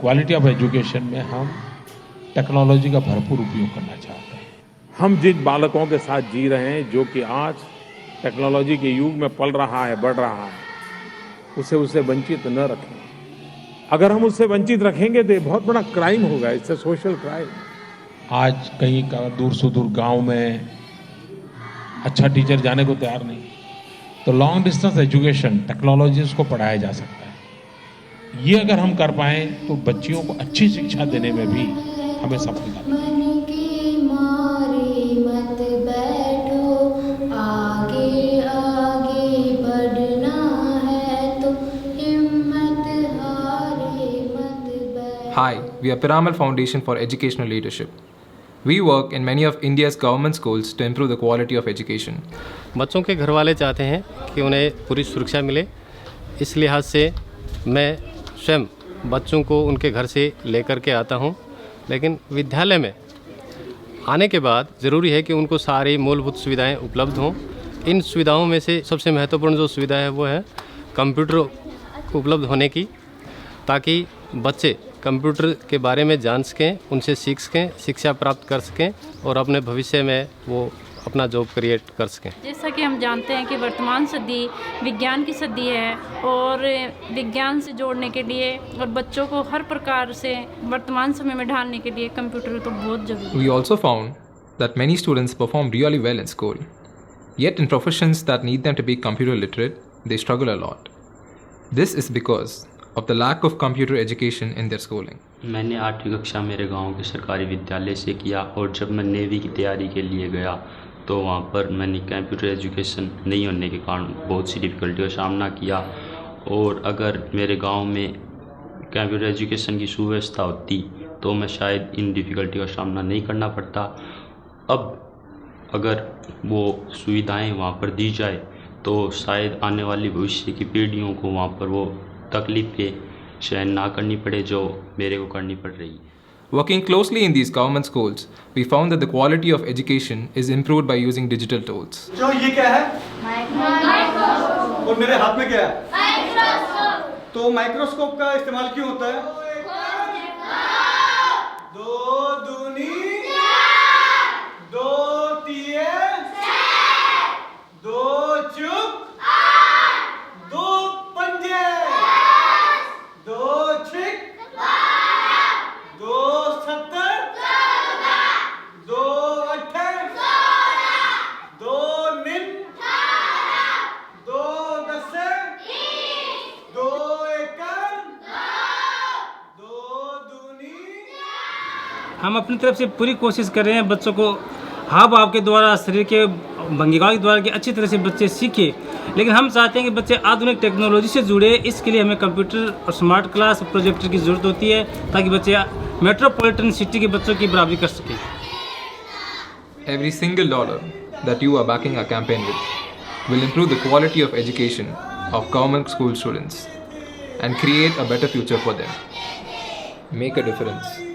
Quality of education में हम technology का भरपूर उपयोग करना चाहते हैं। हम जिन बालकों के साथ जी रहे हैं, जो कि आज टेक्नोलॉजी के युग में पल रहा है, बढ़ रहा है, उसे वंचित न रखें। अगर हम उससे वंचित रखेंगे तो ये बहुत बड़ा क्राइम होगा, इससे सोशल क्राइम। आज कहीं का दूर सुदूर गांव में अच्छा टीचर जाने को तैयार नहीं, तो लॉन्ग डिस्टेंस एजुकेशन टेक्नोलॉजीज को पढ़ाया जा सकता है। ये अगर हम कर पाएँ तो बच्चियों को अच्छी शिक्षा देने में भी हमें सफलता मिलेगी। Hi, we are Piramal Foundation for Educational Leadership. We work in many of India's government schools to improve the quality of education. बच्चों के घर वाले चाहते हैं कि उन्हें पूरी सुरक्षा मिले, इस लिहाज से मैं स्वयं बच्चों को उनके घर से लेकर के आता हूं, लेकिन विद्यालय में आने के बाद ज़रूरी है कि उनको सारी मूलभूत सुविधाएं उपलब्ध हों। इन सुविधाओं में से सबसे महत्वपूर्ण जो सुविधा है वो है कंप्यूटर उपलब्ध होने की, ताकि बच्चे कंप्यूटर के बारे में जान सकें, उनसे सीख सकें, शिक्षा प्राप्त कर सकें और अपने भविष्य में वो अपना जॉब क्रिएट कर सकें। जैसा कि हम जानते हैं कि वर्तमान सदी विज्ञान की सदी है और विज्ञान से जोड़ने के लिए और बच्चों को हर प्रकार से वर्तमान समय में ढालने के लिए कंप्यूटर तो बहुत जरूरी है। We also found that many students perform really well in school. Yet in professions that need them to be computer literate, they struggle a lot. This is because of the lack of computer education in their schooling. मैंने 8वीं कक्षा मेरे गांव के सरकारी विद्यालय से किया और जब मैं नेवी की तैयारी के लिए गया तो वहाँ पर मैंने कंप्यूटर एजुकेशन नहीं होने के कारण बहुत सी डिफ़िकल्टी का सामना किया। और अगर मेरे गांव में कंप्यूटर एजुकेशन की सुव्यवस्था होती तो मैं शायद इन डिफ़िकल्टी का सामना नहीं करना पड़ता। अब अगर वो सुविधाएं वहाँ पर दी जाए तो शायद आने वाली भविष्य की पीढ़ियों को वहाँ पर वो तकलीफ़ें सहन ना करनी पड़े जो मेरे को करनी पड़ रही है। Working closely in these government schools, we found that the quality of education is improved by using digital tools. जो ये क्या है? माइक्रोस्कोप। और मेरे हाथ में क्या है? माइक्रोस्कोप। तो माइक्रोस्कोप का इस्तेमाल क्यों होता है? दो दूनी दो तिये दो चुप दो पंजे दो छिक दो सत्तर दो अट्ठे दो निन दो दसे दो एकड़ दो दूनी। हम अपनी तरफ से पूरी कोशिश कर रहे हैं बच्चों को हाव भाव के द्वारा, शरीर के भंगिमाओं के द्वारा कि अच्छी तरह से बच्चे सीखे, लेकिन हम चाहते हैं कि बच्चे आधुनिक टेक्नोलॉजी से जुड़े। इसके लिए हमें कंप्यूटर और स्मार्ट क्लास और प्रोजेक्टर की ज़रूरत होती है ताकि बच्चे मेट्रोपॉलिटन सिटी के बच्चों की बराबरी कर सकें। Every single dollar that you are backing our campaign with will improve the quality of education of government school students and create a better future for them. Make a difference.